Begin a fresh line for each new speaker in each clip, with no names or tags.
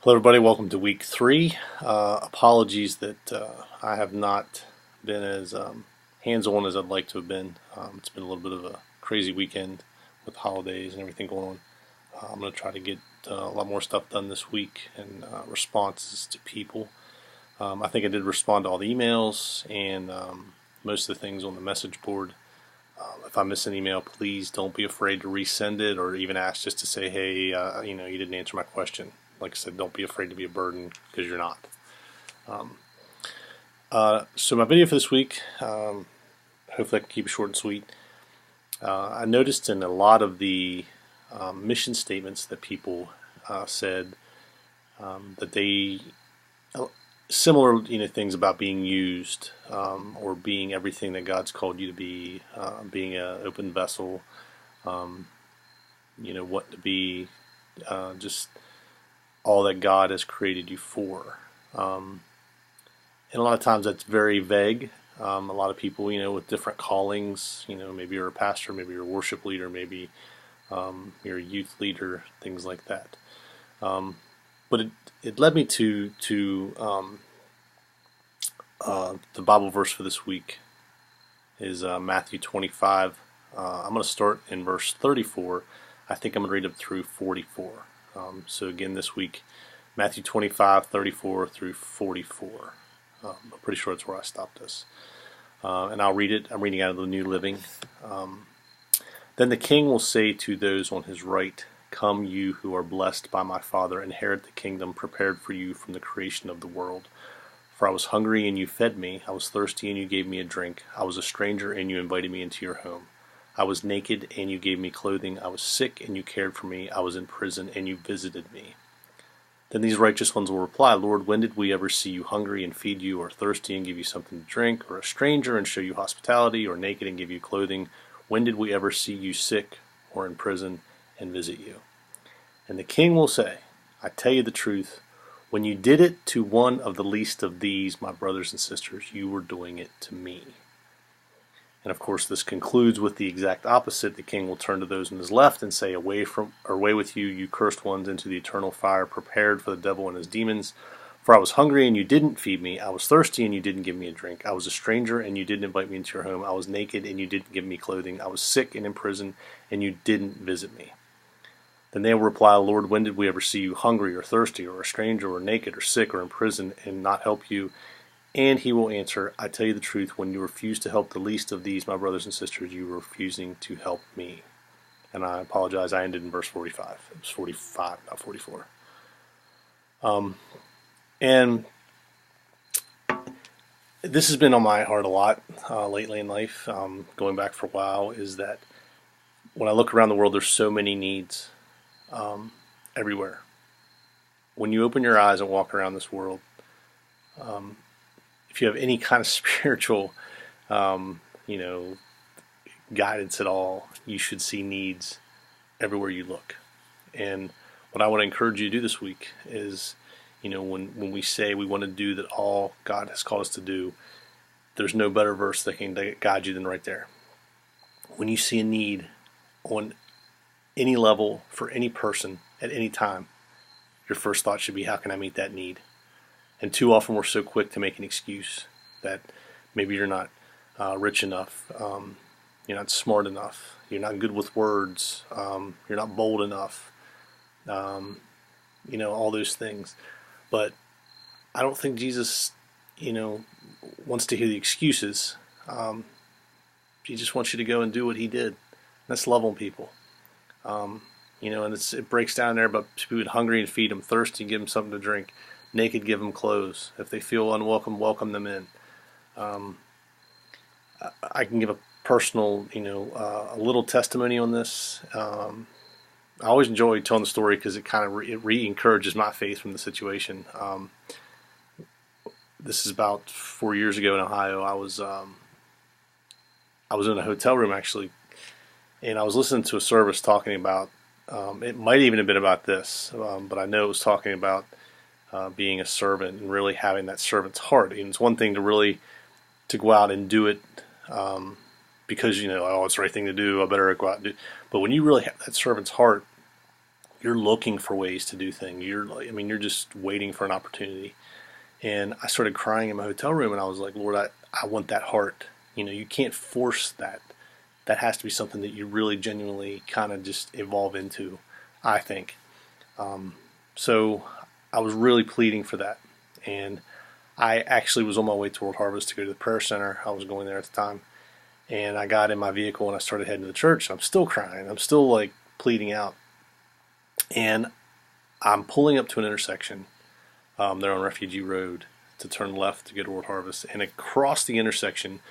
Hello, everybody. Welcome to week 3. Apologies that I have not been as hands-on as I'd like to have been. It's been a little bit of a crazy weekend with holidays and everything going on. I'm going to try to get a lot more stuff done this week and responses to people. I think I did respond to all the emails and most of the things on the message board. If I miss an email, please don't be afraid to resend it or even ask just to say, hey, you didn't answer my question. Like I said, don't be afraid to be a burden because you're not. So my video for this week, hopefully I can keep it short and sweet. I noticed in a lot of the mission statements that people said that they similar things about being used or being everything that God's called you to be, being an open vessel, what to be, just all that God has created you for. And a lot of times that's very vague. A lot of people, with different callings, maybe you're a pastor, maybe you're a worship leader, maybe you're a youth leader, things like that. But it led me to the Bible verse for this week is Matthew 25. I'm going to start in verse 34. I think I'm going to read up through 44. So again, this week, Matthew 25, 34 through 44. I'm pretty sure that's where I stopped this. And I'll read it. I'm reading out of the New Living. Then the king will say to those on his right, "Come, you who are blessed by my Father, inherit the kingdom prepared for you from the creation of the world. For I was hungry, and you fed me. I was thirsty, and you gave me a drink. I was a stranger, and you invited me into your home. I was naked, and you gave me clothing. I was sick, and you cared for me. I was in prison, and you visited me." Then these righteous ones will reply, "Lord, when did we ever see you hungry and feed you, or thirsty and give you something to drink, or a stranger and show you hospitality, or naked and give you clothing? When did we ever see you sick or in prison and visit you?" And the king will say, "I tell you the truth, when you did it to one of the least of these, my brothers and sisters, you were doing it to me." And of course, this concludes with the exact opposite. The king will turn to those on his left and say, away with you, you cursed ones, into the eternal fire prepared for the devil and his demons. For I was hungry, and you didn't feed me. I was thirsty, and you didn't give me a drink. I was a stranger, and you didn't invite me into your home. I was naked, and you didn't give me clothing. I was sick and in prison, and you didn't visit me. Then they will reply, "Lord, when did we ever see you hungry or thirsty or a stranger or naked or sick or in prison and not help you?" And he will answer, "I tell you the truth, when you refuse to help the least of these, my brothers and sisters, you are refusing to help me." And I apologize, I ended in verse 45. It was 45, not 44. And this has been on my heart a lot lately in life, going back for a while, is that when I look around the world, there's so many needs everywhere. When you open your eyes and walk around this world, if you have any kind of spiritual, guidance at all, you should see needs everywhere you look. And what I want to encourage you to do this week is, when we say we want to do that all God has called us to do, there's no better verse that can guide you than right there. When you see a need on any level for any person at any time, your first thought should be, how can I meet that need? And too often we're so quick to make an excuse that maybe you're not rich enough, you're not smart enough, you're not good with words, you're not bold enough, all those things. But I don't think Jesus, wants to hear the excuses. He just wants you to go and do what he did. That's love on people. And it breaks down there about people hungry and feed them, thirsty, give them something to drink, naked, give them clothes. If they feel unwelcome, welcome them in. I can give a personal, a little testimony on this. I always enjoy telling the story because it kind of re-encourages my faith from the situation. This is about 4 years ago in Ohio. I was in a hotel room actually, and I was listening to a service talking about. It might even have been about this, but I know it was talking about being a servant and really having that servant's heart. And it's one thing to go out and do it because it's the right thing to do. I better go out and do. But when you really have that servant's heart, you're looking for ways to do things. You're just waiting for an opportunity. And I started crying in my hotel room, and I was like, Lord, I want that heart. You can't force that. That has to be something that you really genuinely kind of just evolve into, I think. So I was really pleading for that. And I actually was on my way to World Harvest to go to the prayer center. I was going there at the time. And I got in my vehicle and I started heading to the church. I'm still crying. I'm still like pleading out. And I'm pulling up to an intersection there on Refugee Road to turn left to go to World Harvest. And across the intersection,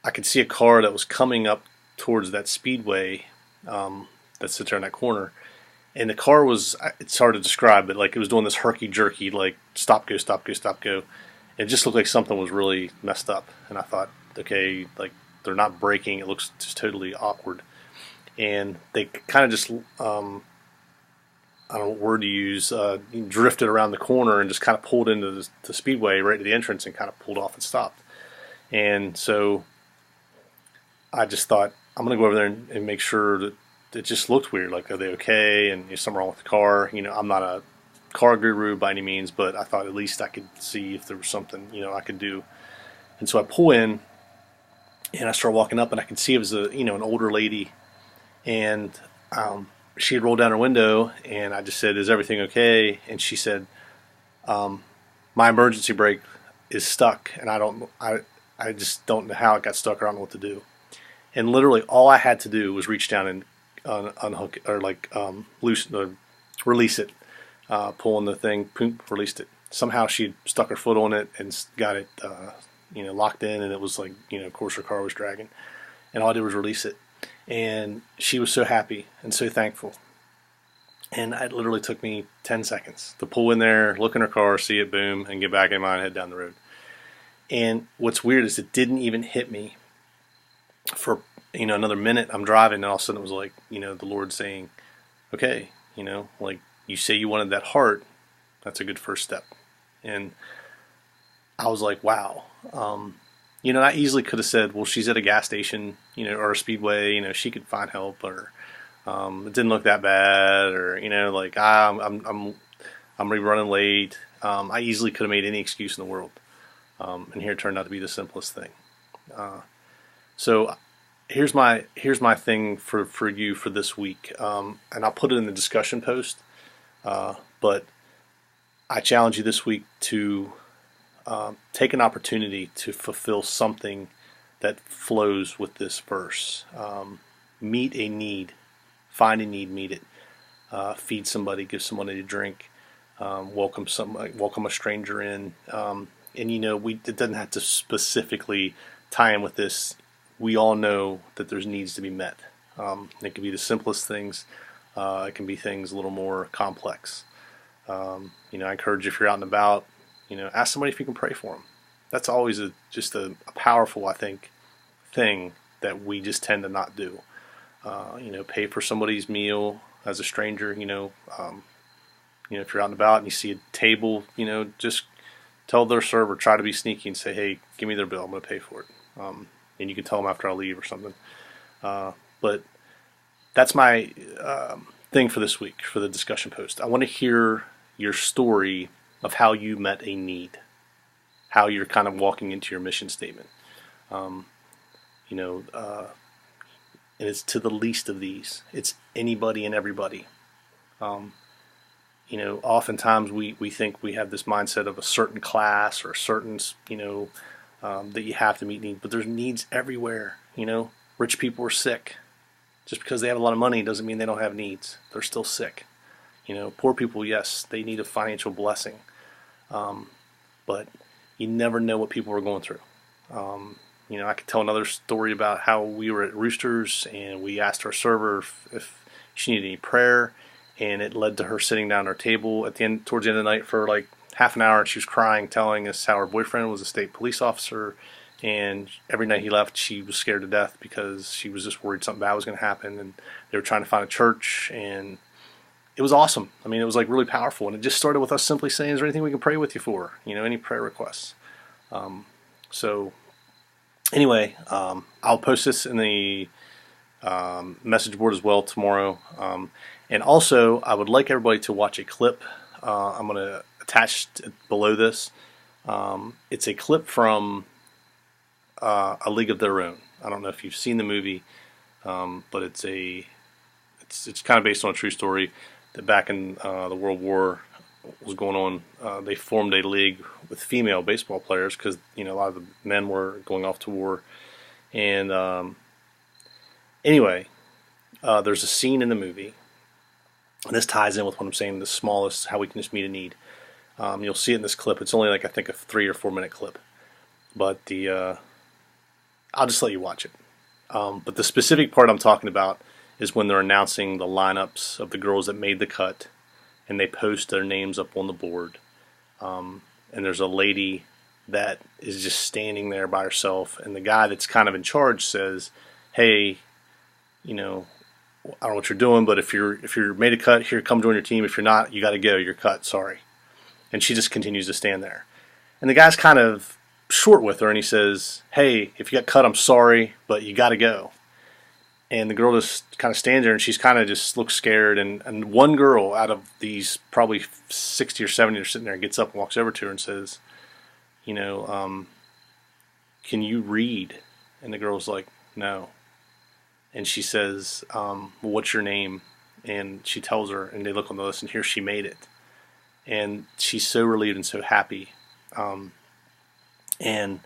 I could see a car that was coming up towards that speedway that sits there in that corner. And the car was, it's hard to describe, but like it was doing this herky-jerky, like stop, go, stop, go, stop, go. It just looked like something was really messed up. And I thought, okay, like they're not braking. It looks just totally awkward. And they kind of just, I don't know what word to use, drifted around the corner and just kind of pulled into the speedway right to the entrance and kind of pulled off and stopped. And so I just thought, I'm going to go over there and make sure that it just looked weird. Like, are they okay? And is something wrong with the car? I'm not a car guru by any means, but I thought at least I could see if there was something, I could do. And so I pull in and I start walking up and I could see it was an older lady. And she had rolled down her window and I just said, is everything okay? And she said, my emergency brake is stuck and I just don't know how it got stuck or I don't know what to do. And literally all I had to do was reach down and unhook or release it, pulling the thing, boom, released it. Somehow she stuck her foot on it and got it, locked in, and it was like, of course her car was dragging, and all I did was release it, and she was so happy and so thankful. And it literally took me 10 seconds to pull in there, look in her car, see it, boom, and get back in mine and head down the road. And what's weird is it didn't even hit me for another minute. I'm driving and all of a sudden it was like, the Lord saying, okay, like you say you wanted that heart, that's a good first step. And I was like, wow. I easily could have said, well, she's at a gas station, or a speedway, she could find help, or it didn't look that bad, or like I'm running late. I easily could have made any excuse in the world, and here it turned out to be the simplest thing. So here's my thing for you for this week, and I'll put it in the discussion post. But I challenge you this week to take an opportunity to fulfill something that flows with this verse. Meet a need, find a need, meet it. Feed somebody, give somebody a drink, welcome a stranger in, and it doesn't have to specifically tie in with this. We all know that there's needs to be met. It can be the simplest things. It can be things a little more complex. I encourage you, if you're out and about, ask somebody if you can pray for them. That's always just a powerful, I think, thing that we just tend to not do. Pay for somebody's meal as a stranger. If you're out and about and you see a table, just tell their server, try to be sneaky and say, hey, give me their bill, I'm going to pay for it. And you can tell them after I leave or something. But that's my thing for this week, for the discussion post. I want to hear your story of how you met a need, how you're kind of walking into your mission statement. And it's to the least of these. It's anybody and everybody. Oftentimes we think we have this mindset of a certain class or a certain, that you have to meet needs, but there's needs everywhere. Rich people are sick. Just because they have a lot of money doesn't mean they don't have needs. They're still sick. Poor people, yes, they need a financial blessing. But you never know what people are going through. I could tell another story about how we were at Roosters and we asked our server if she needed any prayer, and it led to her sitting down at our table towards the end of the night for like half an hour, and she was crying, telling us how her boyfriend was a state police officer, and every night he left, she was scared to death because she was just worried something bad was going to happen, and they were trying to find a church, and it was awesome. I mean, it was like really powerful, and it just started with us simply saying, is there anything we can pray with you for? Any prayer requests? So anyway, I'll post this in the message board as well tomorrow. And also, I would like everybody to watch a clip. I'm going to attach below this. It's a clip from A League of Their Own. I don't know if you've seen the movie, but it's kind of based on a true story that back in the World War was going on. They formed a league with female baseball players because a lot of the men were going off to war. And anyway, there's a scene in the movie, and this ties in with what I'm saying, the smallest, how we can just meet a need. You'll see it in this clip. It's only like, I think, a 3 or 4 minute clip. But I'll just let you watch it. But the specific part I'm talking about is when they're announcing the lineups of the girls that made the cut, and they post their names up on the board. And there's a lady that is just standing there by herself, and the guy that's kind of in charge says, "Hey, I don't know what you're doing, but if you're made a cut, here, come join your team. If you're not, you got to go. You're cut. Sorry." And she just continues to stand there. And the guy's kind of short with her, and he says, "Hey, if you got cut, I'm sorry, but you got to go." And the girl just kind of stands there, and she's kind of just looks scared. And one girl out of these probably 60 or 70 are sitting there, gets up and walks over to her and says, "Can you read?" And the girl's like, "No." And she says, "Well, what's your name?" And she tells her, and they look on the list, and here she made it. And she's so relieved and so happy. And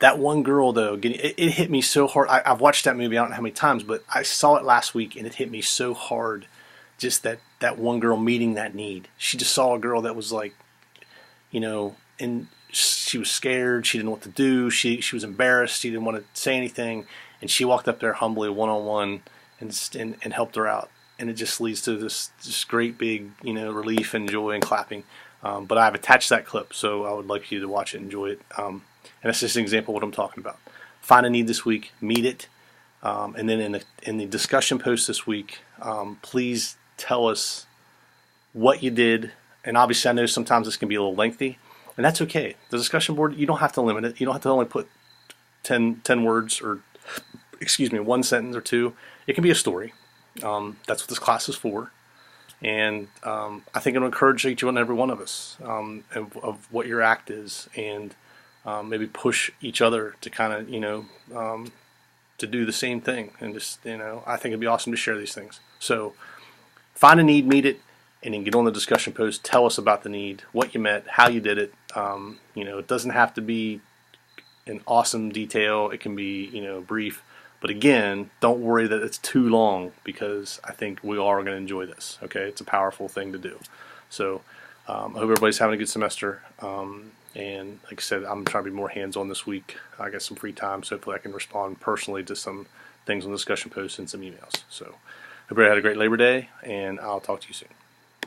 that one girl, though, it hit me so hard. I've watched that movie I don't know how many times, but I saw it last week, and it hit me so hard. Just that one girl meeting that need. She just saw a girl that was like, and she was scared. She didn't know what to do. She was embarrassed. She didn't want to say anything. And she walked up there humbly, one-on-one, and helped her out. And it just leads to this great big, relief and joy and clapping. But I've attached that clip, so I would like you to watch it and enjoy it. And that's just an example of what I'm talking about. Find a need this week, meet it, and then in the discussion post this week, please tell us what you did. And obviously, I know sometimes this can be a little lengthy, and that's okay. The discussion board, you don't have to limit it. You don't have to only put 10 words or, one sentence or two. It can be a story. That's what this class is for. And I think it'll encourage each and every one of us of what your act is, and maybe push each other to kind of, to do the same thing. And just, I think it'd be awesome to share these things. So find a need, meet it, and then get on the discussion post. Tell us about the need, what you met, how you did it. It doesn't have to be in awesome detail. It can be, brief. But again, don't worry that it's too long, because I think we all are going to enjoy this. Okay, it's a powerful thing to do. So I hope everybody's having a good semester. And like I said, I'm trying to be more hands-on this week. I got some free time, so hopefully I can respond personally to some things on the discussion posts and some emails. So hope everybody had a great Labor Day, and I'll talk to you soon.